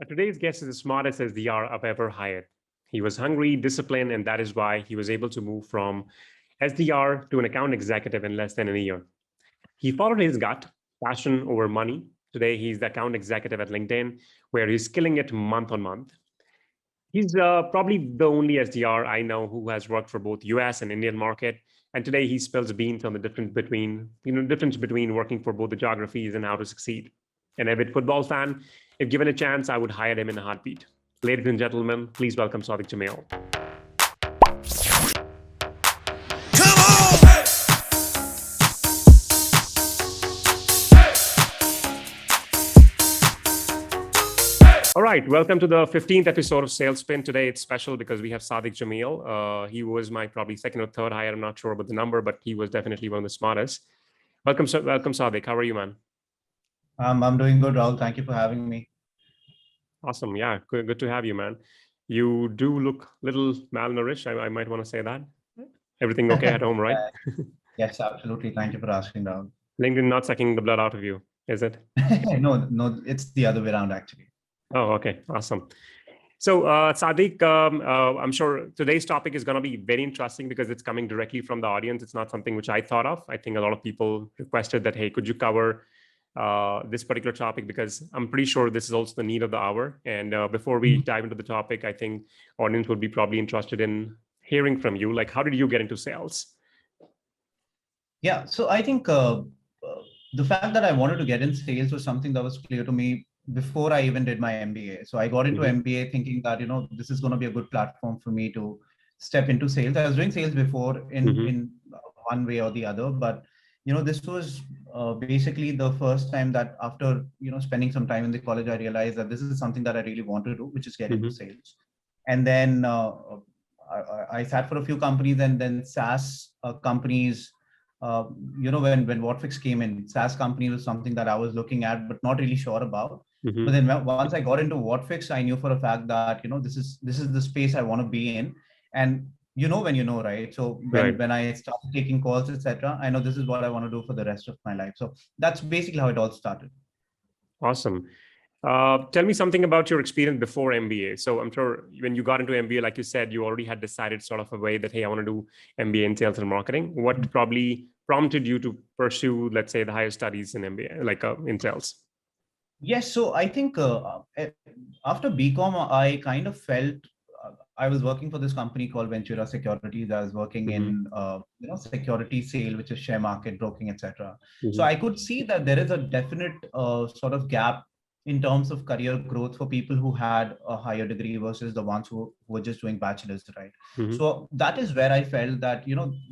Today's guest is the smartest SDR I've ever hired. He was hungry, disciplined, and that is why he was able to move from SDR to an account executive in less than a year. He followed his gut, passion over money. Today, he's the account executive at LinkedIn, where he's killing it month on month. He's probably the only SDR I know who has worked for both US and Indian market. And today he spills beans on the difference between working for both the geographies and how to succeed. An avid football fan, if given a chance, I would hire him in a heartbeat. Ladies and gentlemen, please welcome Sadique Jamil. All right, welcome to the 15th episode of Sales Spin. Today it's special because we have Sadique Jamil. He was my probably second or third hire. I'm not sure about the number, but he was definitely one of the smartest. Welcome, Sadique. How are you, man? I'm doing good, Rahul. Thank you for having me. Awesome. Yeah, good to have you, man. You do look a little malnourished. I might want to say that. Everything okay at home, right? Yes, absolutely. Thank you for asking, Rahul. LinkedIn not sucking the blood out of you, is it? No, it's the other way around, actually. Oh, okay. Awesome. So, Sadique, I'm sure today's topic is going to be very interesting because it's coming directly from the audience. It's not something which I thought of. I think a lot of people requested that, hey, could you cover this particular topic? Because I'm pretty sure this is also the need of the hour. And before we dive into the topic, I think audience would be probably interested in hearing from you. Like, how did you get into sales? Yeah, so I think the fact that I wanted to get in sales was something that was clear to me before I even did my MBA. So I got into MBA thinking that, this is going to be a good platform for me to step into sales. I was doing sales before in one way or the other, but this was basically the first time that after, spending some time in the college, I realized that this is something that I really want to do, which is get into sales. And then I sat for a few companies, and then SaaS companies, when Whatfix came in, SaaS company was something that I was looking at, but not really sure about. But then once I got into Whatfix, I knew for a fact that, this is the space I want to be in. And when you know, right? So when I started taking calls, etc., I know this is what I want to do for the rest of my life. So that's basically how it all started. Awesome. Tell me something about your experience before MBA. So I'm sure when you got into MBA, like you said, you already had decided sort of a way that, hey, I want to do MBA in sales and marketing. What probably prompted you to pursue, let's say, the higher studies in MBA, like in sales? Yes. So I think after BCom, I kind of felt I was working for this company called Ventura Securities. I was working in security sale, which is share market broking, etc. So I could see that there is a definite sort of gap in terms of career growth for people who had a higher degree versus the ones who were just doing bachelor's, right? So that is where I felt that,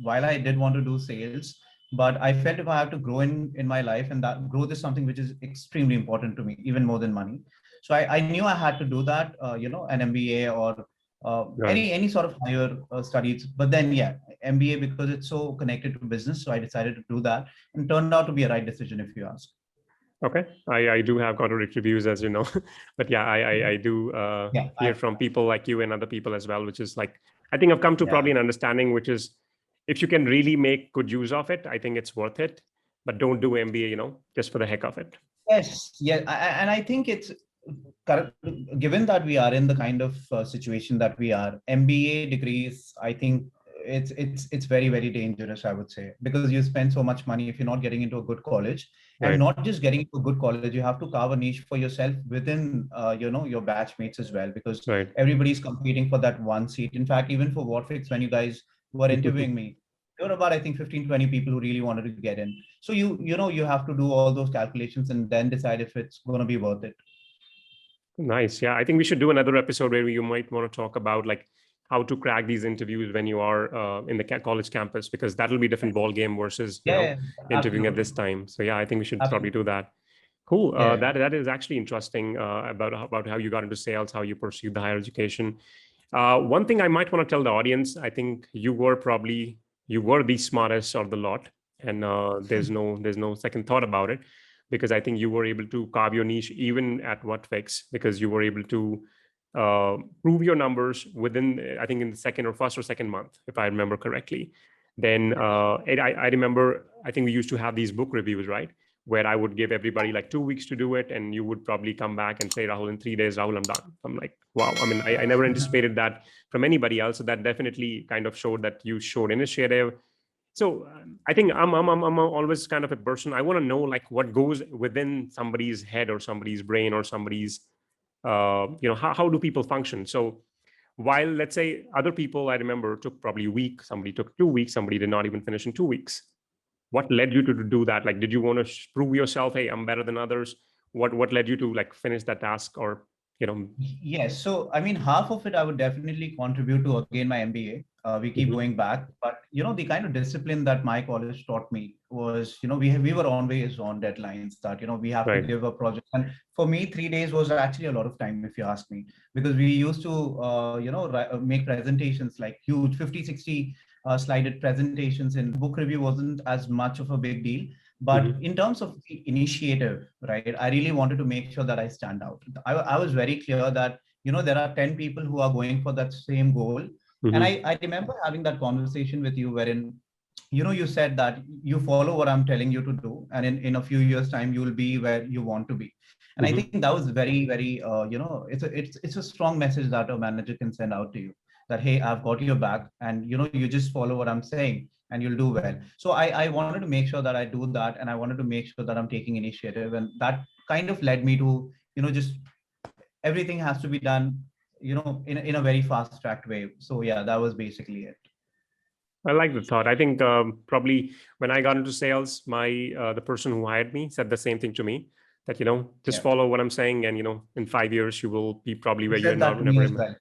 while I did want to do sales, but I felt if I have to grow in my life, and that growth is something which is extremely important to me, even more than money. So I knew I had to do that, an MBA or any sort of higher studies. But then, MBA, because it's so connected to business. So I decided to do that, and turned out to be a right decision, if you ask. Okay. I do have contradictory reviews, as you know, but I do hear from people like you and other people as well, which is like, I think I've come to probably an understanding, which is if you can really make good use of it, I think it's worth it, but don't do MBA, just for the heck of it. Yes. Yeah. And I think it's correct. Given that we are in the kind of situation that we are, MBA degrees, I think it's very, very dangerous, I would say, because you spend so much money if you're not getting into a good college, and not just getting into a good college, you have to carve a niche for yourself within, your batchmates as well, because everybody's competing for that one seat. In fact, even for Whatfix, when you guys were interviewing me, there were about, I think, 15, 20 people who really wanted to get in. So you have to do all those calculations and then decide if it's going to be worth it. Nice. Yeah. I think we should do another episode where you might want to talk about like how to crack these interviews when you are in the college campus, because that'll be a different ball game versus interviewing at this time. So I think we should probably do that. Cool. That is actually interesting about how you got into sales, how you pursued the higher education. One thing I might want to tell the audience, I think you were the smartest of the lot, and there's no second thought about it, because I think you were able to carve your niche even at Whatfix, because you were able to prove your numbers within, I think, in the first or second month, if I remember correctly. Then I remember, I think we used to have these book reviews, right? where I would give everybody like 2 weeks to do it. And you would probably come back and say, Rahul, in 3 days, Rahul, I'm done. I'm like, wow. I mean, I never anticipated that from anybody else. So that definitely kind of showed that you showed initiative. So I think I'm always kind of a person. I want to know like what goes within somebody's head or somebody's brain or somebody's, how do people function? So while let's say other people, I remember, took probably a week, somebody took 2 weeks, somebody did not even finish in 2 weeks. What led you to do that? Like, did you want to prove yourself? Hey, I'm better than others. What led you to like finish that task or, Yes. So, I mean, half of it I would definitely contribute to again my MBA. We keep going back, but the kind of discipline that my college taught me was, we were always on deadlines that, we have to Right. give a project. And for me, 3 days was actually a lot of time, if you ask me, because we used to, make presentations like huge 50, 60 slided presentations, and book review wasn't as much of a big deal. But in terms of the initiative, right, I really wanted to make sure that I stand out. I was very clear that, there are 10 people who are going for that same goal. And I remember having that conversation with you wherein, you said that you follow what I'm telling you to do. And in a few years time, you will be where you want to be. And I think that was very, very, it's a strong message that a manager can send out to you that, hey, I've got your back, and, you just follow what I'm saying and you'll do well. So I wanted to make sure that I do that. And I wanted to make sure that I'm taking initiative. And that kind of led me to, just everything has to be done, in a very fast tracked way. So yeah, that was basically it. I like the thought. I think probably when I got into sales, the person who hired me said the same thing to me, that, just follow what I'm saying. And, in 5 years, you will be probably where you're now. Well.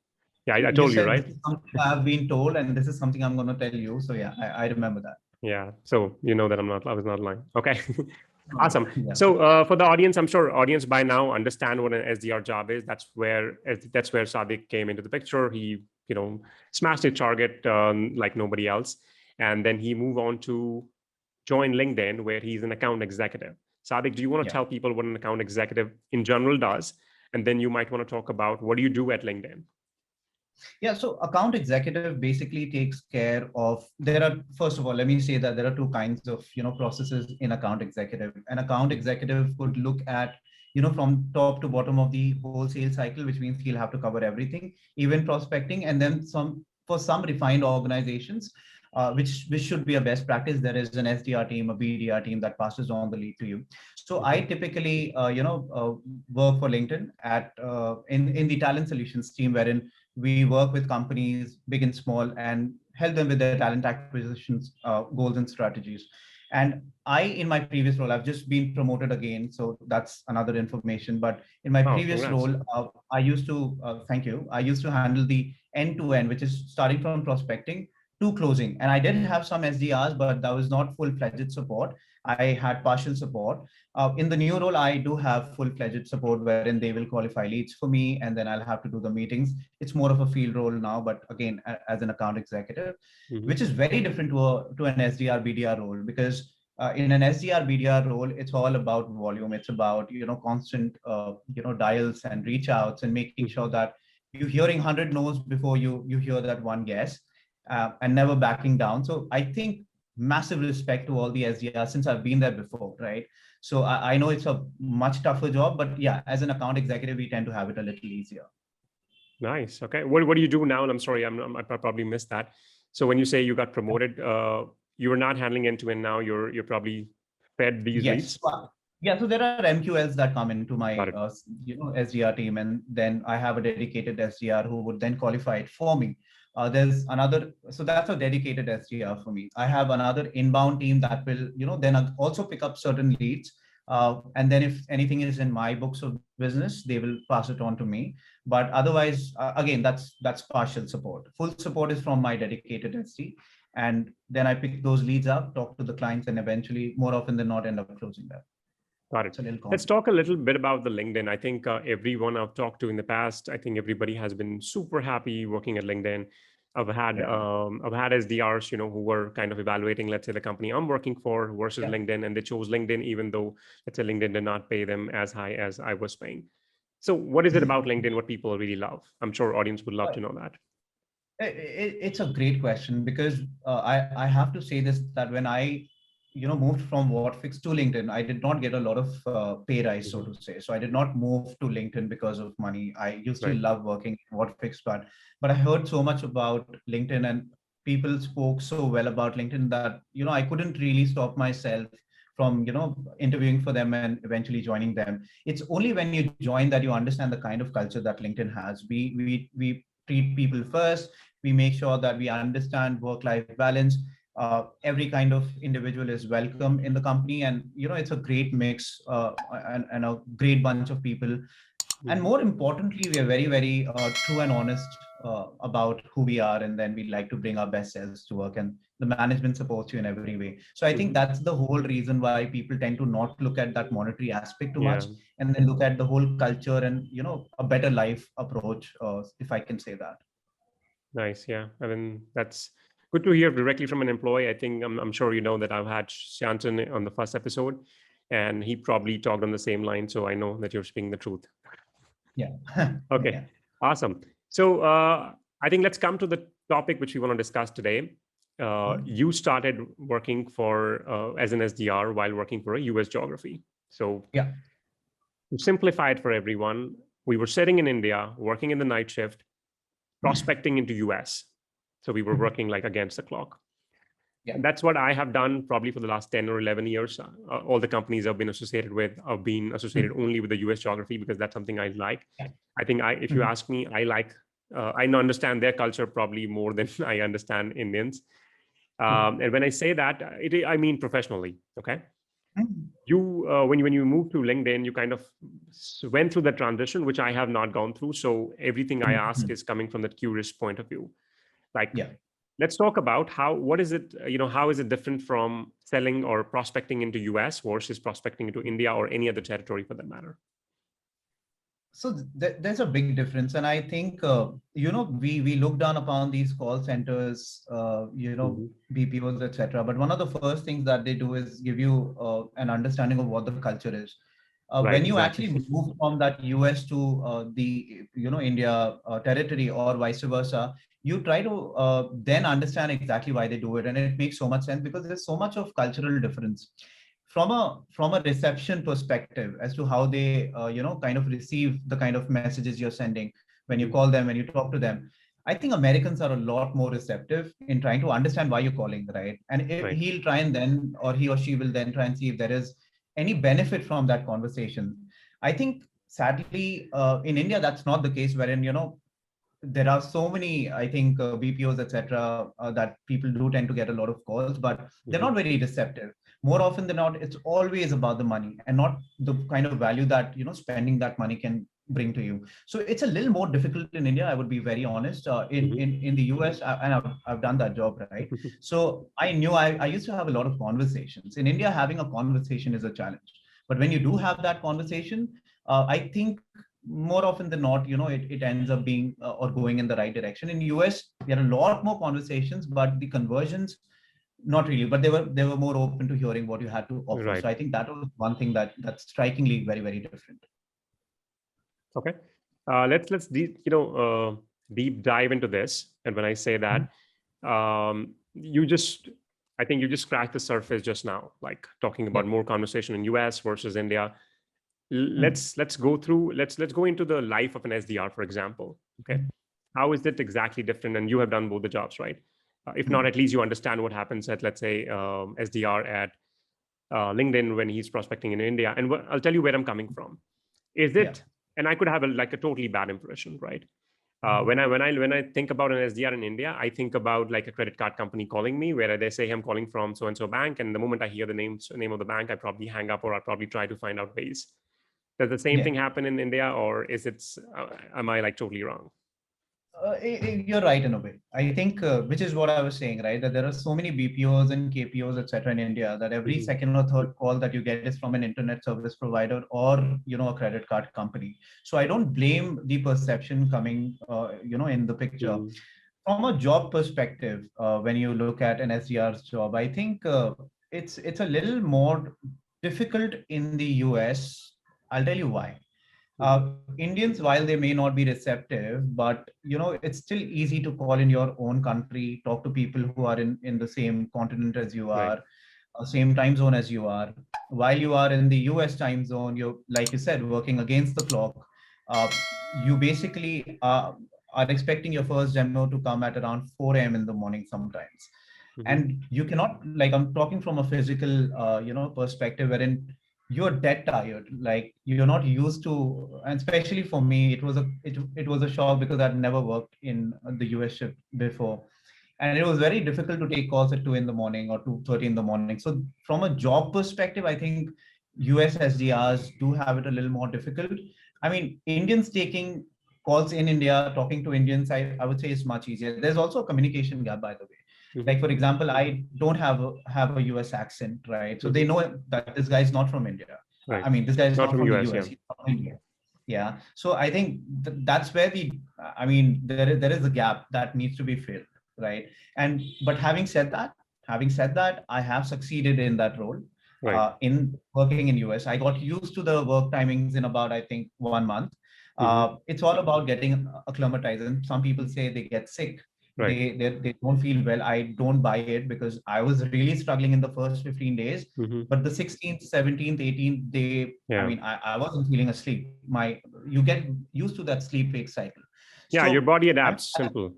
Yeah, I told you, right? This is something I've been told, and this is something I'm going to tell you. So yeah, I remember that. Yeah. So that I was not lying. Okay. Awesome. Yeah. So for the audience, I'm sure audience by now understand what an SDR job is. That's where Sadique came into the picture. He, smashed his target like nobody else. And then he moved on to join LinkedIn, where he's an account executive. Sadique, do you want to tell people what an account executive in general does? And then you might want to talk about what do you do at LinkedIn? Yeah, so account executive basically takes care of, first of all, let me say that there are two kinds of, processes in account executive. An account executive could look at, from top to bottom of the whole sales cycle, which means he'll have to cover everything, even prospecting. And then for some refined organizations, which should be a best practice, there is an SDR team, a BDR team that passes on the lead to you. So I typically, work for LinkedIn in the talent solutions team, wherein we work with companies, big and small, and help them with their talent acquisitions goals and strategies. And in my previous role, I've just been promoted again, so that's another information. But in my previous role, I used to, thank you, I used to handle the end-to-end, which is starting from prospecting to closing. And I did have some SDRs, but that was not full-fledged support. I had partial support. In the new role, I do have full-fledged support wherein they will qualify leads for me, and then I'll have to do the meetings. It's more of a field role now, but again, as an account executive, which is very different to an SDR BDR role, because in an SDR BDR role, it's all about volume. It's about, constant, dials and reach outs and making sure that you're hearing 100 no's before you hear that one yes, and never backing down. So I think massive respect to all the SDRs since I've been there before, right? So I know it's a much tougher job, but yeah, as an account executive, we tend to have it a little easier. Nice. Okay. What do you do now? And I'm sorry, I probably missed that. So when you say you got promoted, you were not handling end-to-end now. You're probably fed these leads. Yeah, so there are MQLs that come into my SDR team, and then I have a dedicated SDR who would then qualify it for me. There's another, so that's a dedicated SDR for me. I have another inbound team that will, then also pick up certain leads. And then if anything is in my books of business, they will pass it on to me. But otherwise, again, that's partial support. Full support is from my dedicated SD. And then I pick those leads up, talk to the clients, and eventually, more often than not, end up closing that. Got it. Let's talk a little bit about the LinkedIn. I think everyone I've talked to in the past, I think everybody has been super happy working at LinkedIn. I've had SDRs, who were kind of evaluating, let's say, the company I'm working for versus LinkedIn, and they chose LinkedIn even though, let's say, LinkedIn did not pay them as high as I was paying. So what is it about LinkedIn what people really love? I'm sure audience would love to know that. It's a great question, because I have to say this, that when I moved from Whatfix to LinkedIn, I did not get a lot of pay rise, so to say. So I did not move to LinkedIn because of money. I used to love working in Whatfix, but I heard so much about LinkedIn, and people spoke so well about LinkedIn that, I couldn't really stop myself from, interviewing for them and eventually joining them. It's only when you join that you understand the kind of culture that LinkedIn has. We treat people first. We make sure that we understand work-life balance. Every kind of individual is welcome in the company, and it's a great mix, and a great bunch of people. And more importantly, we are very, very true and honest about who we are, and then we like to bring our best selves to work, and the management supports you in every way. So I think that's the whole reason why people tend to not look at that monetary aspect too much, and then look at the whole culture and a better life approach, if I can say that. Nice. Yeah, I mean, that's good to hear directly from an employee. I think I'm sure you know that I've had Shantan on the first episode, and he probably talked on the same line. So I know that you're speaking the truth. Yeah. Okay. Yeah. Awesome. So I think let's come to the topic which we want to discuss today. You started working for as an SDR while working for a US geography. So yeah, to simplify it for everyone, we were sitting in India, working in the night shift, prospecting into US. So we were working like against the clock. Yeah. And that's what I have done probably for the last 10 or 11 years. All the companies I've been associated with have been associated only with the US geography because that's something I like. Yeah. I think if you ask me, I understand their culture probably more than I understand Indians. And when I say that, I mean professionally, okay? You, when you move to LinkedIn, you kind of went through the transition, which I have not gone through. So everything I ask is coming from that curious point of view. Like, let's talk about how is it different from selling or prospecting into US versus prospecting into India or any other territory for that matter? So there's a big difference. And I think, we look down upon these call centers, BPOs, etc. But one of the first things that they do is give you an understanding of what the culture is. When you actually move from that US to the India territory or vice versa, you try to then understand exactly why they do it, and it makes so much sense because there's so much of cultural difference from a reception perspective as to how they kind of receive the kind of messages you're sending when you call them, when you talk to them. I think Americans are a lot more receptive in trying to understand why you're calling, right? And if he'll try and then, or he or she will then try and see if there is any benefit from that conversation. I think sadly in India, that's not the case, wherein, there are so many, I think, BPOs, etc., that people do tend to get a lot of calls, but they're not very receptive. More often than not, it's always about the money and not the kind of value that, spending that money can bring to you. So it's a little more difficult in India, I would be very honest. In the US, and I've done that job, right? So I knew I used to have a lot of conversations. In India, having a conversation is a challenge. But when you do have that conversation, I think more often than not, it ends up being or going in the right direction. In US, there are a lot more conversations, but the conversions, not really, but they were more open to hearing what you had to offer. Right. So I think that was one thing that's strikingly very, very different. Okay, let's deep dive into this. And when I say that, I think you just scratched the surface just now, like talking about more conversation in US versus India. Let's go into the life of an SDR, for example. Okay, how is it exactly different? And you have done both the jobs, right? If not, at least you understand what happens at, let's say, SDR at LinkedIn when he's prospecting in India. And I'll tell you where I'm coming from. Is it? And I could have a totally bad impression, right? When I think about an SDR in India, I think about like a credit card company calling me, where they say I'm calling from so and so bank, and the moment I hear the name of the bank, I probably hang up, or I probably try to find out ways. Does the same thing happen in India, or is it? Am I totally wrong? You're right in a way. I think, which is what I was saying, right? That there are so many BPOs and KPOs, etc., in India, that every second or third call that you get is from an internet service provider or a credit card company. So I don't blame the perception coming, in the picture. From a job perspective, when you look at an SDR's job, I think it's a little more difficult in the US. I'll tell you why. Indians, while they may not be receptive, but it's still easy to call in your own country, talk to people who are in the same continent as you are. same time zone as you are. While you are in the US time zone, you're, like you said, working against the clock. Uh, you basically are expecting your first demo to come at around 4 a.m. in the morning sometimes. And you cannot, like, I'm talking from a physical, perspective, wherein you're dead tired. Like, you're not used to, and especially for me, it was a shock because I'd never worked in the US shift before. And it was very difficult to take calls at 2 in the morning or 2:30 in the morning. So from a job perspective, I think US SDRs do have it a little more difficult. I mean, Indians taking calls in India, talking to Indians, I would say is much easier. There's also a communication gap, by the way. Like, for example, I don't have a US accent, right? So they know that this guy is not from India. Right. I mean, this guy is not from the US. Yeah. He's from India. Yeah. So I think that's where there is a gap that needs to be filled, right? But having said that, I have succeeded in that role. Right. In working in US, I got used to the work timings in about, I think, 1 month. It's all about getting acclimatized. And some people say they get sick. Right. They don't feel well. I don't buy it because I was really struggling in the first 15 days. But the 16th, 17th, 18th day, Yeah. I mean, I wasn't feeling asleep. You get used to that sleep wake cycle. Yeah, So, your body adapts. Simple.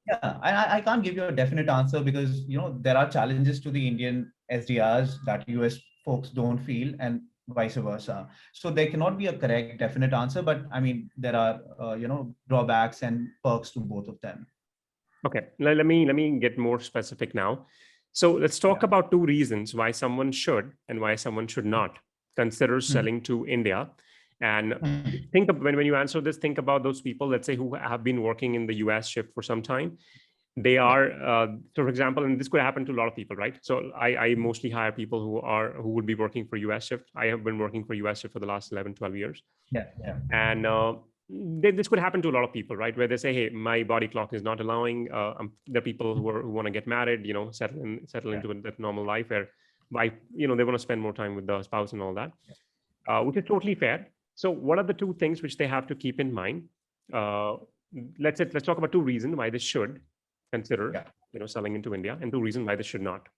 Yeah, I can't give you a definite answer because, there are challenges to the Indian SDRs that US folks don't feel, and vice versa. So there cannot be a correct, definite answer, but I mean, there are, drawbacks and perks to both of them. Okay, let me get more specific now. So let's talk about 2 reasons why someone should and why someone should not consider selling to India. And think of when you answer this, think about those people, let's say, who have been working in the US shift for some time. They are, so for example, and this could happen to a lot of people, right? So I mostly hire people who would be working for US shift. I have been working for US shift for the last 11, 12 years. Yeah. And this could happen to a lot of people, right? Where they say, hey, my body clock is not allowing. There are people who want to get married, settle into that normal life where they want to spend more time with the spouse and all that, which is totally fair. So what are the 2 things which they have to keep in mind? Let's talk about 2 reasons why they should consider, selling into India, and 2 reasons why they should not.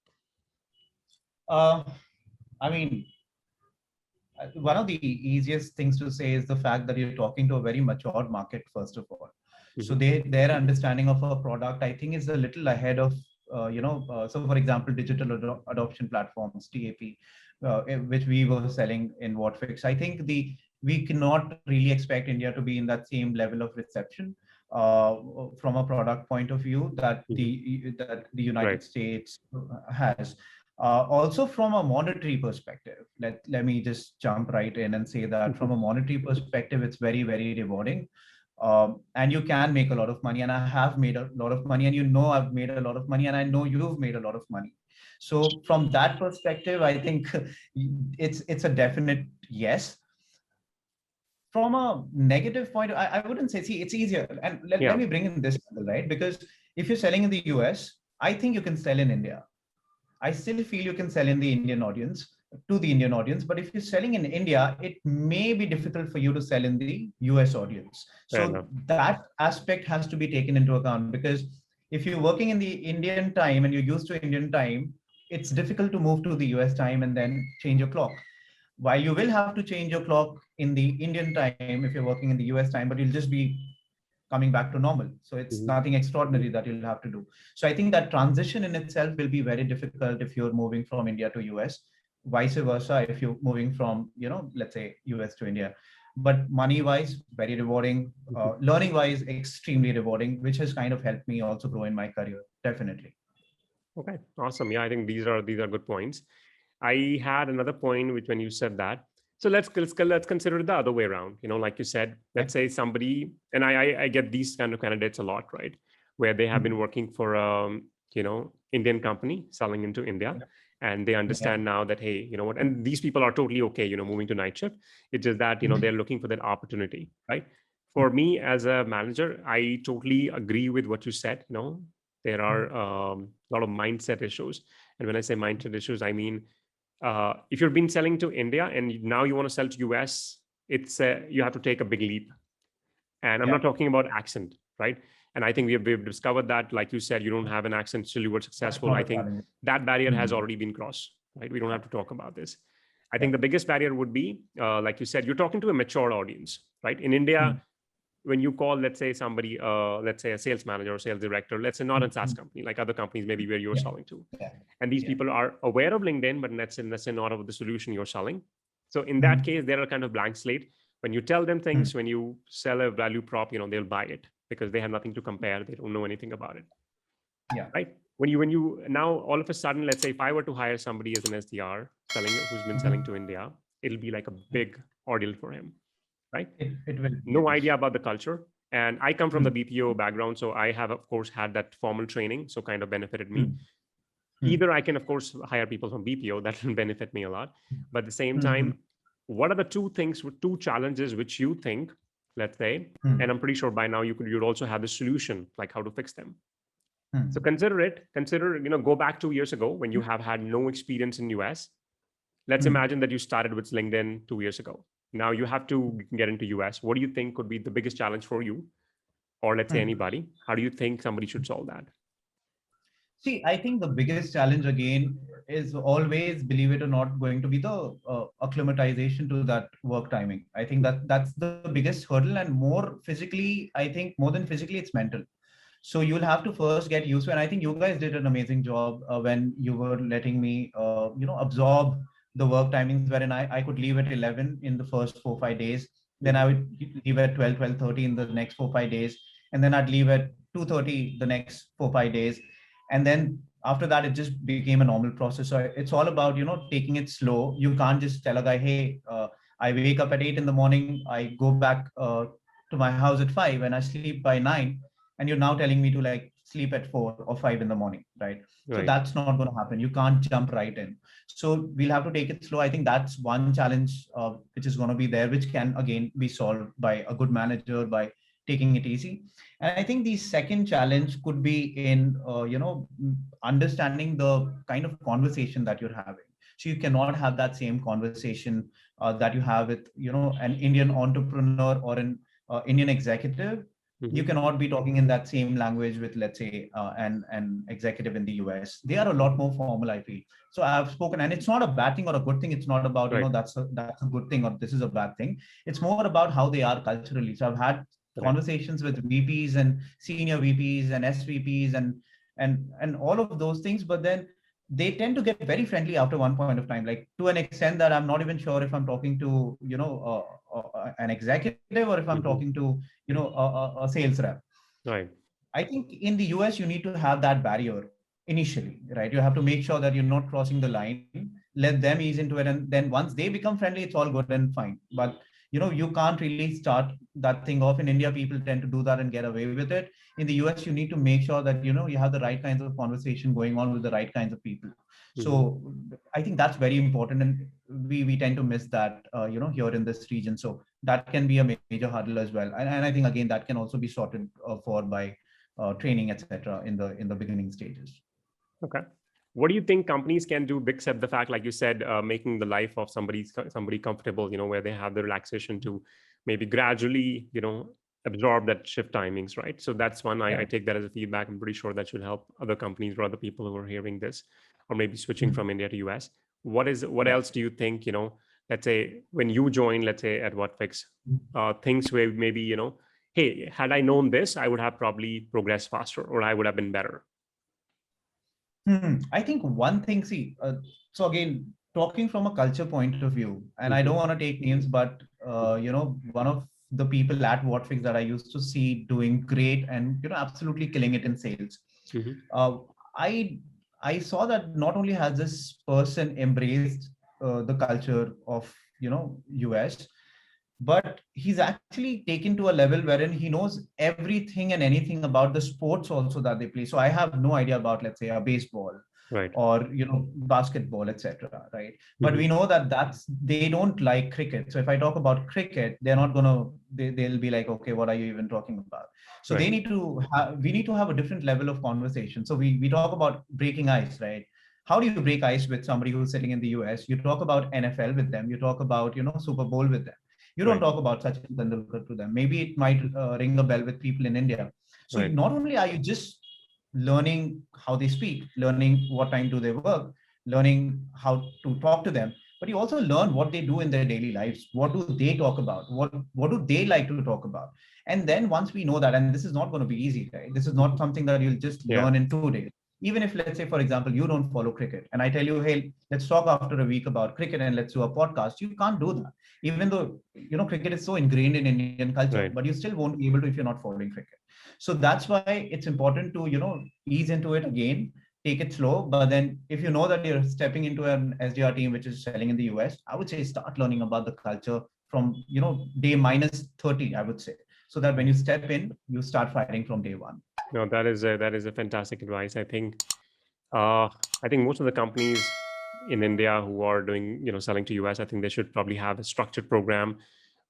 I mean, one of the easiest things to say is the fact that you're talking to a very mature market, first of all. So their understanding of a product, I think, is a little ahead of, so for example, digital adoption platforms, TAP, which we were selling in Whatfix. I think we cannot really expect India to be in that same level of reception from a product point of view that the United States has. Also, from a monetary perspective, let me just jump right in and say that from a monetary perspective, it's very, very rewarding. And you can make a lot of money, and I have made a lot of money, and I've made a lot of money, and I know you've made a lot of money. So from that perspective, I think it's a definite yes. From a negative point, I wouldn't say, see, it's easier. And let me bring in this, right? Because if you're selling in the US, I think you can sell in India. I still feel you can sell in the Indian audience, to the Indian audience. But if you're selling in India, it may be difficult for you to sell in the US audience. So that aspect has to be taken into account, because if you're working in the Indian time and you're used to Indian time, it's difficult to move to the US time and then change your clock. While you will have to change your clock in the Indian time if you're working in the US time, but you'll just be coming back to normal. So it's nothing extraordinary that you'll have to do. So I think that transition in itself will be very difficult if you're moving from India to US, vice versa if you're moving from, let's say US to India. But money-wise, very rewarding. Learning-wise, extremely rewarding, which has kind of helped me also grow in my career, definitely. Okay, awesome. Yeah, I think these are good points. I had another point which when you said that. So let's consider the other way around. Like you said, let's say somebody, and I get these kind of candidates a lot, right? Where they have been working for Indian company selling into India, and they understand now that, hey, you know what? And these people are totally okay, moving to night shift. It's just that they're looking for that opportunity, right? For me as a manager, I totally agree with what you said. There are a lot of mindset issues, and when I say mindset issues, I mean, if you've been selling to India and now you want to sell to US, it's you have to take a big leap. And I'm not talking about accent, right? And I think we've discovered that, like you said, you don't have an accent, still you were successful. I think that barrier has already been crossed. right? We don't have to talk about this. I think the biggest barrier would be, like you said, you're talking to a mature audience, right? In India, when you call, let's say somebody, let's say a sales manager or sales director, let's say not a SaaS company, like other companies, maybe where you're selling to. And these people are aware of LinkedIn, but let's say not of the solution you're selling. So in that case, they're a kind of blank slate. When you tell them things, when you sell a value prop, they'll buy it because they have nothing to compare. They don't know anything about it. Yeah. Right. When you now all of a sudden, let's say if I were to hire somebody as an SDR who's been selling to India, it'll be like a big ordeal for him. Right. It will. No idea about the culture. And I come from the BPO background. So I have, of course, had that formal training. So kind of benefited me. Either I can, of course, hire people from BPO. That will benefit me a lot. But at the same time, what are the two challenges which you think, let's say, and I'm pretty sure by now you'd also have the solution, like how to fix them. So consider, go back 2 years ago when you have had no experience in US. Let's imagine that you started with LinkedIn 2 years ago. Now you have to get into US. What do you think could be the biggest challenge for you? Or let's say anybody, how do you think somebody should solve that? See, I think the biggest challenge again is always, believe it or not, going to be the acclimatization to that work timing. I think that's the biggest hurdle, and more physically, I think more than physically, it's mental. So you'll have to first get used to, and I think you guys did an amazing job when you were letting me, absorb the work timings, wherein I could leave at 11 in the first 4-5 days. Then I would leave at 12:30 in the next 4-5 days. And then I'd leave at 2:30 the next 4-5 days. And then after that, it just became a normal process. So it's all about, taking it slow. You can't just tell a guy, hey, I wake up at 8 in the morning. I go back to my house at 5 and I sleep by 9. And you're now telling me to like sleep at 4 or 5 in the morning, right? So that's not going to happen. You can't jump right in. So we'll have to take it slow. I think that's one challenge which is going to be there, which can again be solved by a good manager, by taking it easy. And I think the second challenge could be in, understanding the kind of conversation that you're having. So you cannot have that same conversation that you have with, an Indian entrepreneur or an Indian executive. You cannot be talking in that same language with, let's say, an executive in the US. They are a lot more formal, I feel. So I've spoken, and it's not a bad thing or a good thing. It's not about, that's a good thing or this is a bad thing. It's more about how they are culturally. So I've had conversations with VPs and senior VPs and SVPs and all of those things, but then they tend to get very friendly after one point of time, like to an extent that I'm not even sure if I'm talking to, an executive or if I'm talking to, a sales rep. Right. I think in the US, you need to have that barrier initially, right? You have to make sure that you're not crossing the line, let them ease into it. And then once they become friendly, it's all good and fine. But you can't really start that thing off. In India, people tend to do that and get away with it. In the US, you need to make sure that, you have the right kinds of conversation going on with the right kinds of people. So I think that's very important. And we tend to miss that, here in this region. So that can be a major hurdle as well. And I think, again, that can also be sorted for by training, etc. in the beginning stages. Okay. What do you think companies can do except the fact, like you said, making the life of somebody comfortable, where they have the relaxation to maybe gradually, absorb that shift timings, right? So that's one, I take that as a feedback. I'm pretty sure that should help other companies or other people who are hearing this, or maybe switching from India to US. What else do you think, let's say when you join, let's say at Whatfix, things where maybe, hey, had I known this, I would have probably progressed faster or I would have been better. I think one thing, so again, talking from a culture point of view, and I don't want to take names, but, one of the people at Whatfix that I used to see doing great and, absolutely killing it in sales. I saw that not only has this person embraced the culture of, US, but he's actually taken to a level wherein he knows everything and anything about the sports also that they play. So I have no idea about, let's say, a baseball, right, or basketball, etc. Right? But we know that they don't like cricket. So if I talk about cricket, they're not gonna. They'll be like, okay, what are you even talking about? So we need to have a different level of conversation. So we talk about breaking ice, right? How do you break ice with somebody who's sitting in the US? You talk about NFL with them. You talk about Super Bowl with them. You don't talk about Sachin Tendulkar to them. Maybe it might ring a bell with people in India. So not only are you just learning how they speak, learning what time do they work, learning how to talk to them, but you also learn what they do in their daily lives. What do they talk about? What do they like to talk about? And then once we know that, and this is not going to be easy, right? This is not something that you'll just Yeah. learn in 2 days. Even if, let's say, for example, you don't follow cricket, and I tell you, hey, let's talk after a week about cricket and let's do a podcast. You can't do that, even though cricket is so ingrained in Indian culture, Right. but you still won't be able to if you're not following cricket. So that's why it's important to ease into it again, take it slow. But then if you know that you're stepping into an SDR team which is selling in the US, I would say start learning about the culture from day minus 30, I would say, so that when you step in, you start fighting from day one. No, that is a fantastic advice. I think most of the companies in India who are doing, selling to US, I think they should probably have a structured program,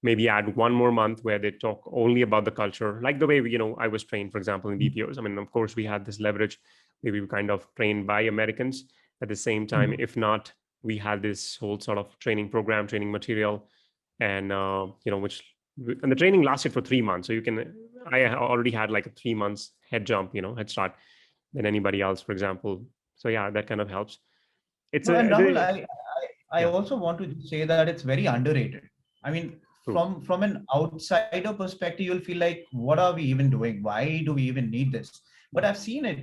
maybe add one more month where they talk only about the culture, like the way I was trained, for example, in BPOs. I mean, of course, we had this leverage. We were kind of trained by Americans. At the same time, if not, we had this whole sort of training program, training material, and and the training lasted for 3 months. So I already had like a 3 months head jump, head start than anybody else, for example. So yeah, that kind of helps. And Rahul, I also want to say that it's very underrated. I mean, from an outsider perspective, you'll feel like, what are we even doing? Why do we even need this? But I've seen it,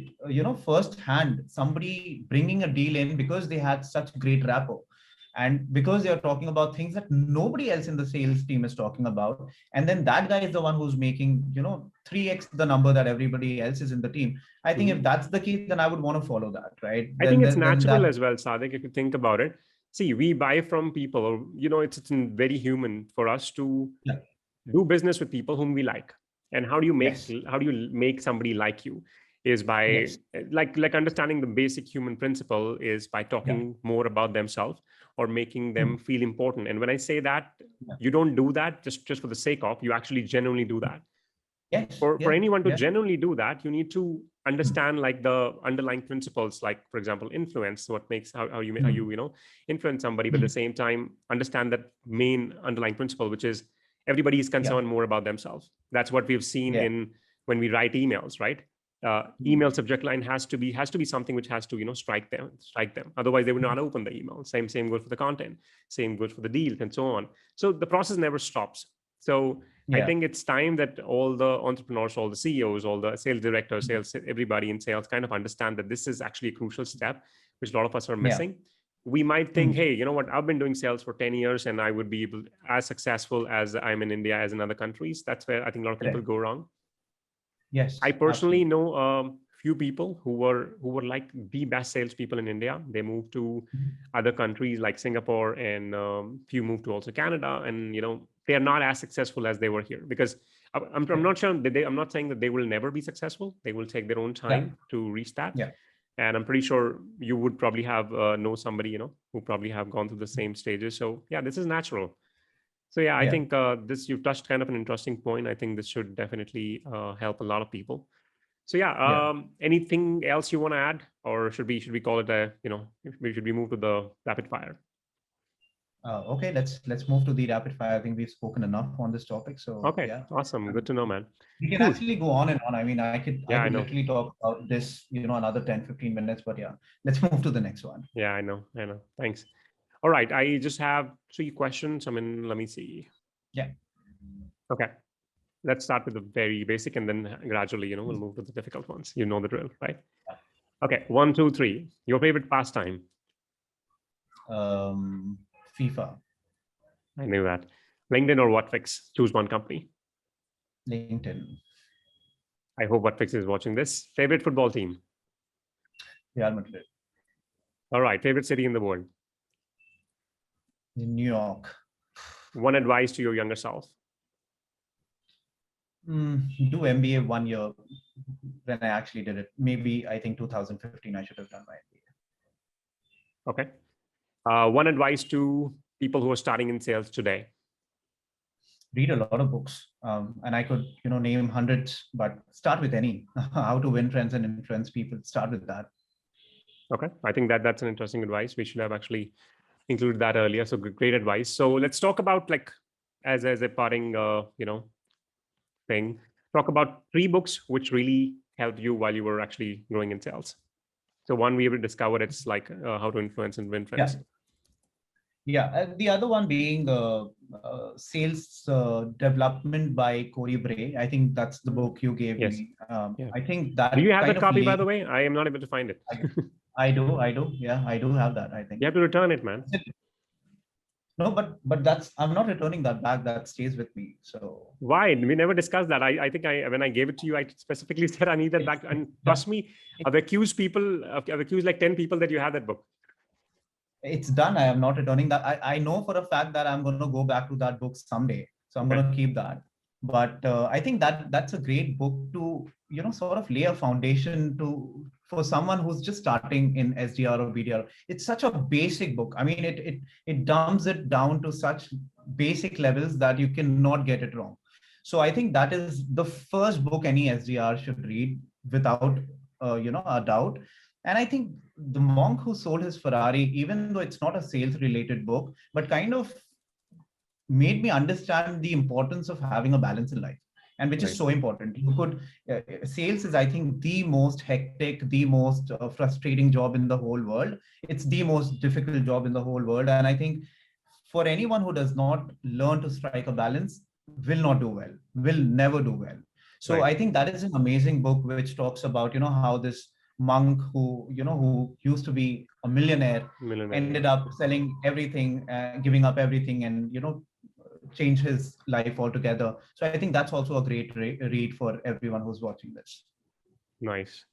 firsthand, somebody bringing a deal in because they had such great rapport. And because they're talking about things that nobody else in the sales team is talking about. And then that guy is the one who's making, 3x the number that everybody else is in the team. I think if that's the case, then I would want to follow that, right? I think it's natural as well, Sadique, if you think about it. See, we buy from people, or, it's very human for us to do business with people whom we like. And how do you make somebody like you? Is by like understanding the basic human principle is by talking more about themselves or making them feel important. And when I say that, you don't do that just for the sake of, you actually genuinely do that. For anyone to genuinely do that, you need to understand like the underlying principles, like, for example, influence, what makes how you influence somebody, but at the same time understand that main underlying principle, which is everybody is concerned more about themselves. That's what we've seen in when we write emails, right? Email subject line has to be something which has to strike them. Otherwise they will not open the email. Same goes for the content, same goes for the deals, and so on. So the process never stops. So I think it's time that all the entrepreneurs, all the CEOs, all the sales directors, everybody in sales kind of understand that this is actually a crucial step, which a lot of us are missing. We might think, hey, you know what, I've been doing sales for 10 years and I would be as successful as I'm in India as in other countries. That's where I think a lot of people go wrong. Yes, I personally know a few people who were like the best salespeople in India. They moved to other countries like Singapore, and few moved to also Canada, and they are not as successful as they were here, because I'm not sure that I'm not saying that they will never be successful. They will take their own time to reach that. And I'm pretty sure you would probably have know somebody who probably have gone through the same stages. So yeah, this is natural. So yeah, I think you've touched kind of an interesting point. I think this should definitely help a lot of people. So yeah, anything else you want to add, or should we call it should we move to the rapid fire? Okay, let's move to the rapid fire. I think we've spoken enough on this topic. So okay, awesome, good to know, man. We can actually go on and on. I mean, I could literally talk about this, another 10-15 minutes. But yeah, let's move to the next one. Yeah, I know. Thanks. All right, I just have 3 questions. I mean, let me see. Yeah. Okay. Let's start with the very basic, and then gradually, we'll move to the difficult ones. You know the drill, right? Okay, 1, 2, 3. Your favorite pastime? FIFA. I knew that. LinkedIn or Whatfix? Choose one company. LinkedIn. I hope Whatfix is watching this. Favorite football team? Real Madrid. All right, favorite city in the world? New York. One advice to your younger self? Do MBA 1 year when I actually did it. Maybe I think 2015 I should have done my MBA. Okay. One advice to people who are starting in sales today? Read a lot of books, and I could name hundreds, but start with any. How to win friends and influence people. Start with that. Okay, I think that's an interesting advice. We should have actually included that earlier. So great advice. So let's talk about, like, as a parting thing, talk about 3 books which really helped you while you were actually growing in sales. So one we discovered, it's like how to influence and win friends. The other one being Sales Development by Corey Bray. I think that's the book you gave me. I think that. Do you have that copy, by the way? I am not able to find it. I do. Yeah, I do have that, I think. You have to return it, man. No, but that's, I'm not returning that back. That stays with me. So why? We never discussed that. I think when I gave it to you, I specifically said I need that back. And trust me, I've accused like 10 people that you have that book. It's done. I am not returning that. I know for a fact that I'm going to go back to that book someday. So I'm going to keep that. But I think that's a great book to, sort of lay a foundation for someone who's just starting in SDR or BDR. It's such a basic book. I mean, it dumps it down to such basic levels that you cannot get it wrong. So I think that is the first book any SDR should read without, a doubt. And I think The Monk Who Sold His Ferrari, even though it's not a sales related book, but kind of made me understand the importance of having a balance in life, and which is so important. You could, sales is, I think, the most hectic, the most frustrating job in the whole world. It's the most difficult job in the whole world. And I think for anyone who does not learn to strike a balance will not do well, will never do well. So I think that is an amazing book, which talks about, how this monk who used to be a millionaire ended up selling everything, giving up everything, and, change his life altogether. So I think that's also a great read for everyone who's watching this. Nice.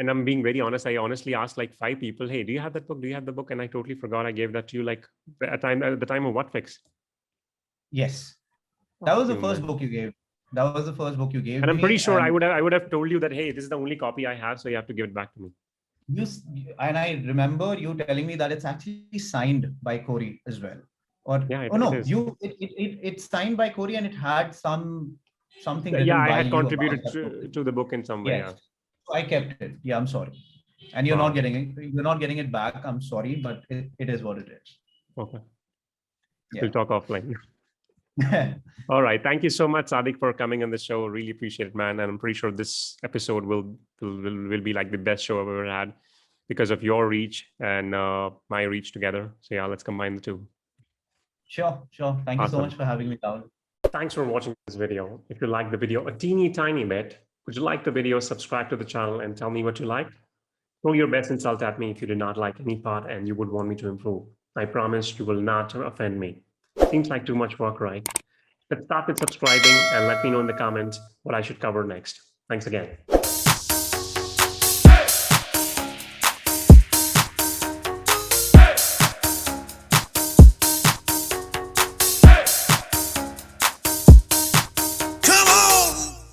And I'm being very honest. I honestly asked like 5 people, hey, do you have that book? Do you have the book? And I totally forgot I gave that to you like at the time of what fix? Yes. That was the first book you gave. That was the first book you gave. And I'm pretty sure I would have told you that, hey, this is the only copy I have, so you have to give it back to me. And I remember you telling me that it's actually signed by Corey as well. Or it's signed by Corey, and it had something. Yeah, I had contributed to the book in some way. Yes. So I kept it. Yeah, I'm sorry. And you're not getting it. You're not getting it back. I'm sorry, but it is what it is. Okay. Yeah. We'll talk offline. All right. Thank you so much, Sadique, for coming on the show. Really appreciate it, man. And I'm pretty sure this episode will be like the best show I've ever had because of your reach and my reach together. So yeah, let's combine the two. Sure. Thank you so much for having me, Rahul. Thanks for watching this video. If you liked the video a teeny tiny bit, would you like the video, subscribe to the channel and tell me what you liked? Throw your best insult at me if you did not like any part and you would want me to improve. I promise you will not offend me. Seems like too much work, right? Let's start with subscribing and let me know in the comments what I should cover next. Thanks again.